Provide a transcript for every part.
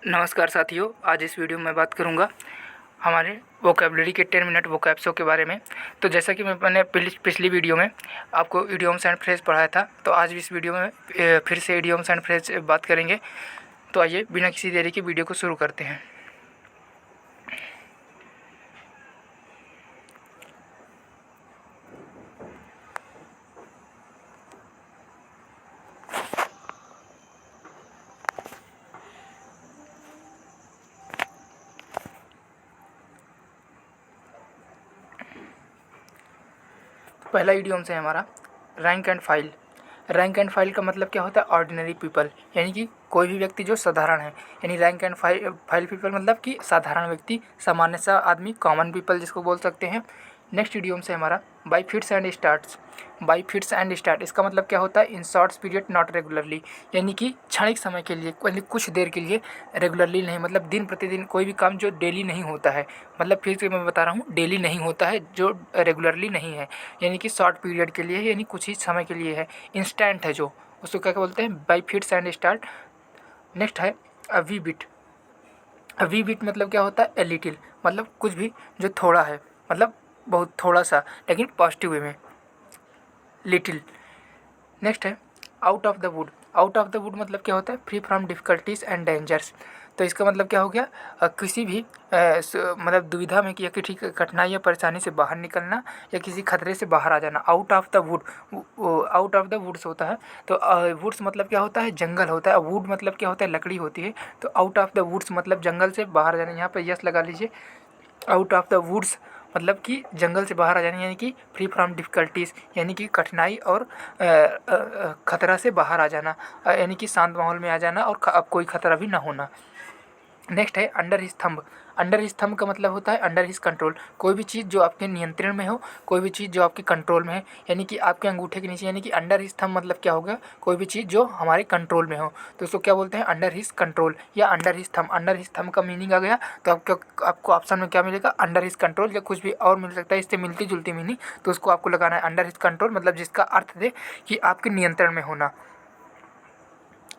नमस्कार साथियों, आज इस वीडियो में बात करूंगा हमारे वोकैबुलरी के 10 मिनट वोकैब शो के बारे में। तो जैसा कि मैंने पिछली वीडियो में आपको इडियम्स एंड फ्रेज पढ़ाया था, तो आज इस वीडियो में फिर से इडियम्स एंड फ्रेज बात करेंगे। तो आइए बिना किसी देरी के वीडियो को शुरू करते हैं। पहला इडियम्स है हमारा rank and file. Rank and file का मतलब क्या होता है? ऑर्डिनरी पीपल, यानी कि कोई भी व्यक्ति जो साधारण है। यानी रैंक एंड फाइल पीपल मतलब कि साधारण व्यक्ति, सामान्य सा आदमी, कॉमन पीपल जिसको बोल सकते हैं। नेक्स्ट इडियम्स है हमारा by fits and starts. By fits and start, इसका मतलब क्या होता है? In shorts period not regularly, यानी कि क्षणिक समय के लिए, यानी कुछ देर के लिए, रेगुलरली नहीं, मतलब दिन प्रतिदिन कोई भी काम जो डेली नहीं होता है, मतलब फिर से मैं बता रहा हूँ, डेली नहीं होता है, जो रेगुलरली नहीं है, यानी कि शॉर्ट पीरियड के लिए है, यानी कुछ ही समय के लिए है। इंस्टेंट है जो, उसको क्या बोलते हैं? By fits and start. Next है a wee bit. A wee bit मतलब क्या होता है? ए लिटिल, मतलब कुछ भी जो थोड़ा है, मतलब बहुत थोड़ा सा, लेकिन पॉजिटिव वे में, लिटिल। नेक्स्ट है out of the wood. Out of the would मतलब क्या होता है? Free from difficulties and dangers. तो इसका मतलब क्या हो गया? किसी भी मतलब दुविधा में, कि ठीक कठिनाई या परेशानी से बाहर निकलना, या किसी खतरे से बाहर आ जाना। Out of the wood, out of the woods होता है। तो वुड्स मतलब क्या होता है? जंगल होता है। वुड मतलब क्या होता है? लकड़ी होती है। तो आउट ऑफ द वुड्स मतलब जंगल से बाहर जाना। यहाँ पर यस लगा लीजिए। आउट ऑफ द वुड्स मतलब कि जंगल से बाहर आ जाना, यानी कि फ्री फ्रॉम डिफ़िकल्टीज़, यानी कि कठिनाई और खतरा से बाहर आ जाना, यानी कि शांत माहौल में आ जाना और अब कोई खतरा भी ना होना। नेक्स्ट है under his thumb. Under his thumb का मतलब होता है अंडर हिज कंट्रोल। कोई भी चीज़ जो आपके नियंत्रण में हो, कोई भी चीज़ जो आपके कंट्रोल में है, यानी कि आपके अंगूठे के नीचे, यानी कि अंडर हिज थंब मतलब क्या होगा? कोई भी चीज़ जो हमारे कंट्रोल में हो, तो उसको क्या बोलते हैं? अंडर हिज कंट्रोल या under his thumb. Under his thumb का मीनिंग आ गया, तो आपको ऑप्शन में क्या मिलेगा? अंडर हिज कंट्रोल, या कुछ भी और मिल सकता है इससे मिलती जुलती मीनिंग, तो उसको आपको लगाना है अंडर हिज कंट्रोल, मतलब जिसका अर्थ दे कि आपके नियंत्रण में होना।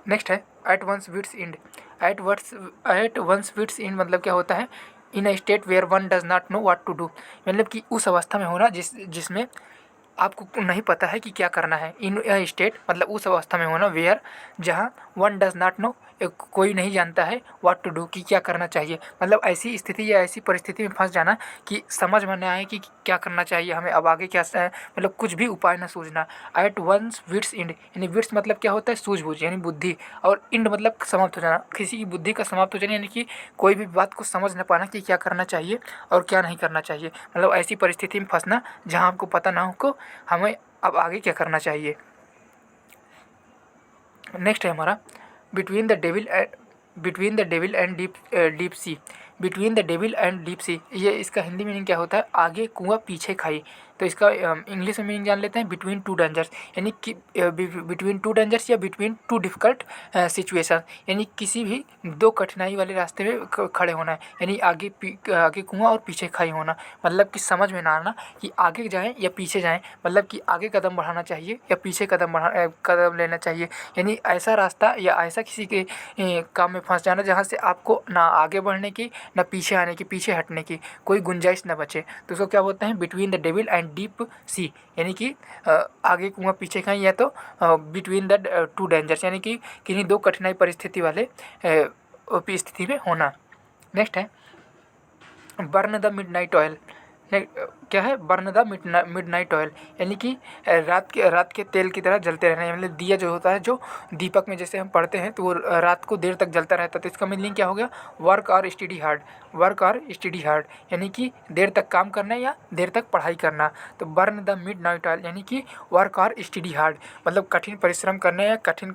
नेक्स्ट है at one's wits end. At one's wits end मतलब क्या होता है? In a state where one does not know what to do, मतलब कि उस अवस्था में होना जिसमें आपको नहीं पता है कि क्या करना है। इन अ स्टेट मतलब उस अवस्था में होना, वेयर जहाँ वन डज नॉट नो, कोई नहीं जानता है, व्हाट टू डू कि क्या करना चाहिए, मतलब ऐसी स्थिति या ऐसी परिस्थिति में फंस जाना कि समझ में न आए कि क्या करना चाहिए हमें, अब आगे क्या मतलब कुछ भी उपाय न सूझना। एट वंस विट्स इंड, यानी विट्स मतलब क्या होता है? सूझबूझ, यानी बुद्धि, और इंड मतलब समाप्त हो जाना, किसी की बुद्धि का समाप्त हो जाना, यानी कि कोई भी बात को समझ न पाना कि क्या करना चाहिए और क्या नहीं करना चाहिए, मतलब ऐसी परिस्थिति में फंसना जहाँ आपको पता ना हो को हमें अब आगे क्या करना चाहिए। नेक्स्ट है हमारा between the devil and deep sea. Between the devil and deep sea, ये इसका हिंदी मीनिंग क्या होता है? आगे कुआं पीछे खाई। तो इसका इंग्लिश में मीनिंग जान लेते हैं, बिटवीन टू डेंजर्स, यानी कि बिटवीन टू डेंजर्स या बिटवीन टू डिफ़िकल्ट सिचुएशन, यानी किसी भी दो कठिनाई वाले रास्ते में खड़े होना है, यानी आगे कुआं और पीछे खाई होना, मतलब कि समझ में ना आना कि आगे जाएं या पीछे जाएं, मतलब कि आगे कदम बढ़ाना चाहिए या पीछे कदम लेना चाहिए, यानी ऐसा रास्ता या ऐसा किसी के काम में फंस जाना जहाँ से आपको ना आगे बढ़ने की, ना पीछे आने की, पीछे हटने की कोई गुंजाइश न बचे। तो उसको क्या बोलते हैं? Between the devil and deep sea, यानी कि आगे कुआं पीछे खाई, या तो बिटवीन द टू डेंजर्स, यानी कि किन्हीं दो कठिनाई परिस्थिति वाले स्थिति में होना। नेक्स्ट है बर्न द मिडनाइट ऑयल। क्या है? बर्न द मिडनाइट ऑयल, यानी कि रात के तेल की तरह जलते रहना, मतलब दिया जो होता है, जो दीपक में जैसे हम पढ़ते हैं तो वो रात को देर तक जलता रहता है। तो इसका मीनिंग क्या हो गया? वर्क और स्टडी हार्ड। वर्क और स्टडी हार्ड, यानी कि देर तक काम करना या देर तक पढ़ाई करना। तो बर्न द मिडनाइट ऑयल यानी कि वर्क और स्टडी हार्ड, मतलब कठिन परिश्रम करना या कठिन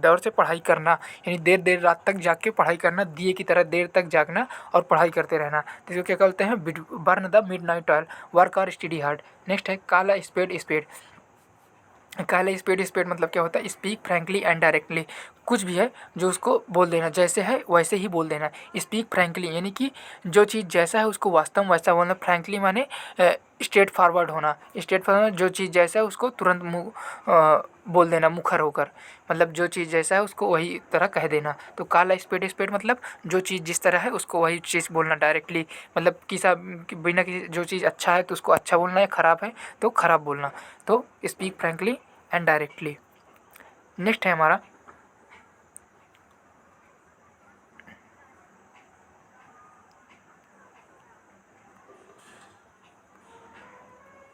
दौर से पढ़ाई करना, यानी देर देर रात तक जाग के पढ़ाई करना, दिए की तरह देर तक जागना और पढ़ाई करते रहना। तो इसको क्या कहते हैं? Burn the midnight oil, work और स्टडी हार्ड। नेक्स्ट है काला स्पेड स्पेड। काला स्पेड मतलब क्या होता है? स्पीक फ्रैंकली एंड डायरेक्टली, कुछ भी है जो उसको बोल देना, जैसे है वैसे ही बोल देना। स्पीक फ्रैंकली यानी कि जो चीज़ जैसा है उसको वास्तव में वैसा बोलना। फ्रैंकली माने स्ट्रेट फॉरवर्ड होना। स्ट्रेट फॉरवर्ड, जो चीज़ जैसा है उसको तुरंत बोल देना मुखर होकर, मतलब जो चीज़ जैसा है उसको वही तरह कह देना। तो काला स्पेड स्पेड मतलब जो चीज़ जिस तरह है उसको वही चीज़ बोलना डायरेक्टली, मतलब बिना किसी, जो चीज़ अच्छा है तो उसको अच्छा बोलना, या ख़राब है तो ख़राब बोलना। तो speak frankly and directly. Next है हमारा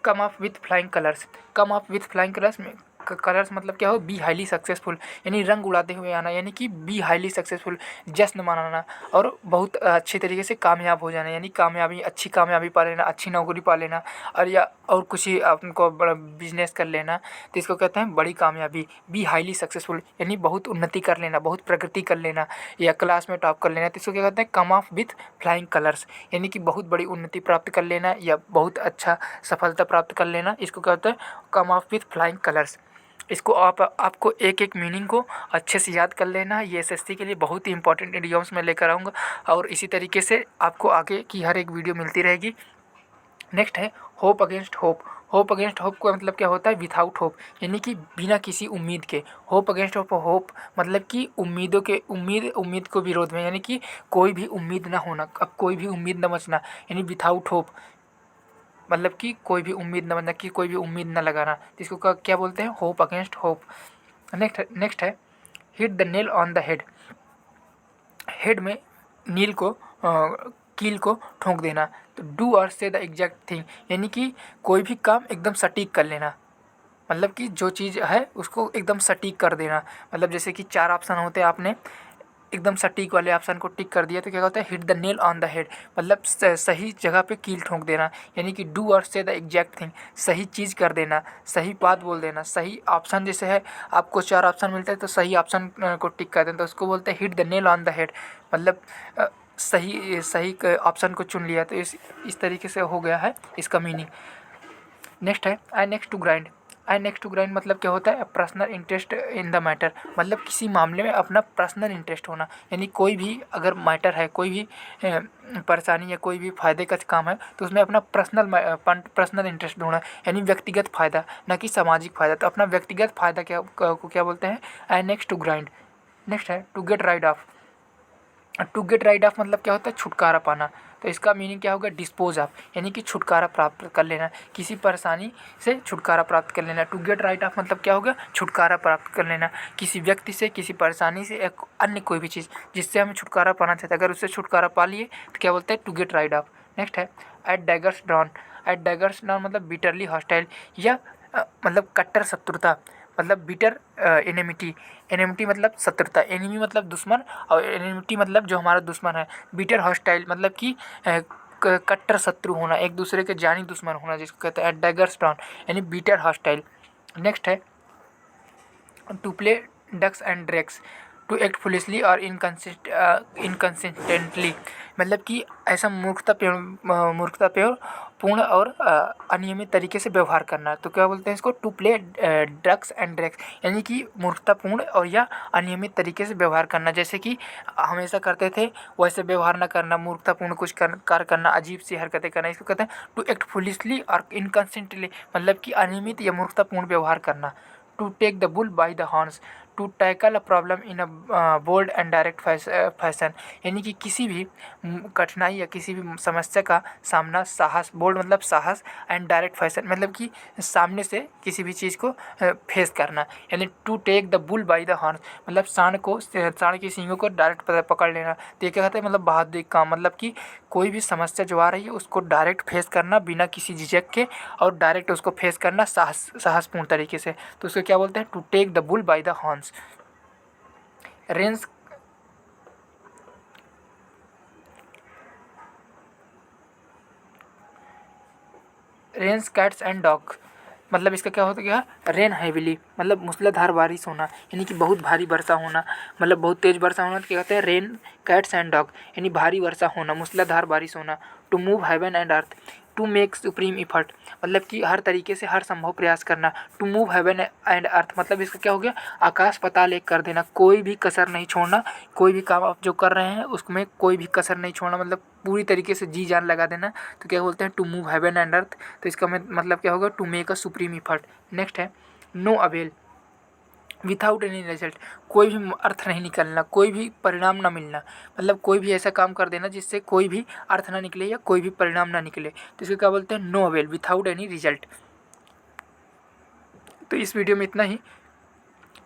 come up with flying colours. Come up with flying colours में कलर्स मतलब क्या हो, बी हाईली सक्सेसफुल, यानी रंग उड़ाते हुए आना, यानी कि बी हाईली सक्सेसफुल, जश्न मनाना और बहुत अच्छे तरीके से कामयाब हो जाना, यानी कामयाबी, अच्छी कामयाबी पा लेना, अच्छी नौकरी पा लेना, और या और कुछ ही आपको बड़ा बिजनेस कर लेना, तो इसको कहते हैं बड़ी कामयाबी। बी हाईली सक्सेसफुल यानी बहुत उन्नति कर लेना, बहुत प्रगति कर लेना, या क्लास में टॉप कर लेना, तो इसको क्या कहते हैं कम ऑफ विथ फ्लाइंग कलर्स, यानी कि बहुत बड़ी उन्नति प्राप्त कर लेना या बहुत अच्छा सफलता प्राप्त कर लेना, इसको कहते हैं कम ऑफ विथ फ्लाइंग कलर्स। इसको आपको एक एक मीनिंग को अच्छे से याद कर लेना है, ये एसएससी के लिए बहुत ही इंपॉर्टेंट इडियम्स में लेकर आऊँगा, और इसी तरीके से आपको आगे की हर एक वीडियो मिलती रहेगी। नेक्स्ट है hope against hope. Hope against hope का मतलब क्या होता है, विथआउट होप, यानी कि बिना किसी उम्मीद के। होप अगेंस्ट होप, होप मतलब कि उम्मीदों के, उम्मीद को विरोध में, यानी कि कोई भी उम्मीद ना होना, अब कोई भी उम्मीद न बचना, यानी विथआउट होप मतलब कि कोई भी उम्मीद न, मतलब कि कोई भी उम्मीद न लगाना, तो इसको क्या बोलते हैं, होप अगेंस्ट होप। नेक्स्ट है hit the nail on the head. Head में नील को कील को ठोंक देना। तो डू और से द एग्जैक्ट थिंग, यानी कि कोई भी काम एकदम सटीक कर लेना, मतलब कि जो चीज़ है उसको एकदम सटीक कर देना। मतलब जैसे कि 4 ऑप्शन होते हैं, आपने एकदम सटीक वाले ऑप्शन को टिक कर दिया तो क्या होता है, hit the nail on the head, मतलब सही जगह पे कील ठोंक देना, यानी कि डू और से द एग्जैक्ट थिंग, सही चीज़ कर देना, सही बात बोल देना, सही ऑप्शन जैसे है आपको 4 ऑप्शन मिलते हैं तो सही ऑप्शन को टिक कर देना, तो उसको बोलते हैं hit the nail on the head, मतलब सही सही ऑप्शन को चुन लिया। तो इस तरीके से हो गया है इसका मीनिंग। नेक्स्ट है an next to grind. An next to grind मतलब क्या होता है, personal interest in the matter, मतलब किसी मामले में अपना पर्सनल इंटरेस्ट होना, यानी कोई भी अगर मैटर है, कोई भी परेशानी या कोई भी फ़ायदे का काम है तो उसमें अपना पर्सनल इंटरेस्ट ढूंढना, यानी व्यक्तिगत फ़ायदा, ना कि सामाजिक फ़ायदा। तो अपना व्यक्तिगत फ़ायदा को क्या बोलते हैं, I next to grind. Next है to get rid of. To get rid of मतलब क्या होता है, छुटकारा पाना। तो इसका मीनिंग क्या होगा, डिस्पोज ऑफ, यानी कि छुटकारा प्राप्त कर लेना, किसी परेशानी से छुटकारा प्राप्त कर लेना। टू गेट राइड ऑफ मतलब क्या होगा, छुटकारा प्राप्त कर लेना, किसी व्यक्ति से, किसी परेशानी से, एक अन्य कोई भी चीज़ जिससे हमें छुटकारा पाना चाहते हैं, अगर उससे छुटकारा पा लिए तो क्या बोलते हैं, to get rid of. Next है at daggers drawn. At daggers drawn मतलब बिटरली हॉस्टाइल, या मतलब कट्टर शत्रुता, मतलब बिटर एनिमिटी। एनिमिटी मतलब शत्रुता, एनिमी मतलब दुश्मन, और एनिमिटी मतलब जो हमारा दुश्मन है। बिटर हॉस्टाइल मतलब कि कट्टर शत्रु होना, एक दूसरे के जानी दुश्मन होना, जिसको कहते हैं डैगर्स डाउन, यानी बिटर हॉस्टाइल। नेक्स्ट है to play ducks and drakes. To act foolishly और इनकन्सिस्टेंटली, मतलब कि ऐसा मूर्खतापूर्ण पूर्ण और अनियमित तरीके से व्यवहार करना। तो क्या बोलते हैं इसको, to play drugs and drakes, यानी कि मूर्खतापूर्ण और या अनियमित तरीके से व्यवहार करना, जैसे कि हमेशा करते थे वैसे व्यवहार न करना, मूर्खतापूर्ण कुछ कार्य करना, अजीब सी हरकतें करना, इसको कहते हैं टू एक्ट फुलिशली और इनकन्सिस्टेंटली, मतलब कि अनियमित या मूर्खतापूर्ण व्यवहार करना। To take the bull by the horns. To tackle a problem in a bold and direct fashion, यानी कि किसी भी कठिनाई या किसी भी समस्या का सामना साहस, बोल्ड मतलब साहस, एंड डायरेक्ट फैशन मतलब कि सामने से किसी भी चीज़ को फेस करना, यानी to take the bull by the horns मतलब सांड की सींगों को डायरेक्ट पकड़ लेना। तो ये क्या कहते हैं, मतलब बहादुरी काम, मतलब कि कोई भी समस्या जो आ रही है उसको डायरेक्ट फेस करना बिना किसी झिझक के, और डायरेक्ट उसको फेस करना साहसपूर्ण तरीके से। तो उसको क्या बोलते हैं, to take the bull by the horns. Rains rains cats and dog, मतलब इसका क्या होता है, क्या रेन हैविली मतलब मूसलाधार बारिश होना, यानी कि बहुत भारी वर्षा होना, मतलब बहुत तेज़ वर्षा होना, तो क्या कहते हैं, रेन कैट्स एंड डॉग, यानी भारी वर्षा होना, मूसलाधार बारिश होना। To move heaven and earth. To make supreme effort, मतलब कि हर तरीके से हर संभव प्रयास करना। To move heaven and earth मतलब इसका क्या हो गया, आकाश पाताल एक कर देना, कोई भी कसर नहीं छोड़ना, कोई भी काम आप जो कर रहे हैं उसमें कोई भी कसर नहीं छोड़ना, मतलब पूरी तरीके से जी जान लगा देना। तो क्या बोलते हैं, to move heaven and earth. तो इसका मतलब क्या होगा, to make a supreme effort. Next है no avail. Without any result, कोई भी अर्थ नहीं निकलना, कोई भी परिणाम ना मिलना, मतलब कोई भी ऐसा काम कर देना जिससे कोई भी अर्थ ना निकले या कोई भी परिणाम ना निकले, तो इसको क्या बोलते हैं, no avail, without any result. तो इस वीडियो में इतना ही,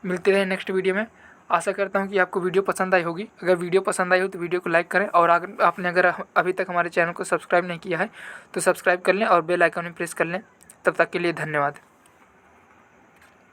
मिलते रहे नेक्स्ट वीडियो में। आशा करता हूँ कि आपको वीडियो पसंद आई होगी। अगर वीडियो पसंद आई हो तो वीडियो को लाइक करें, और अगर आपने अभी तक हमारे चैनल को सब्सक्राइब नहीं किया है तो सब्सक्राइब कर लें और बेल आइकन में प्रेस कर लें। तब तक के लिए धन्यवाद।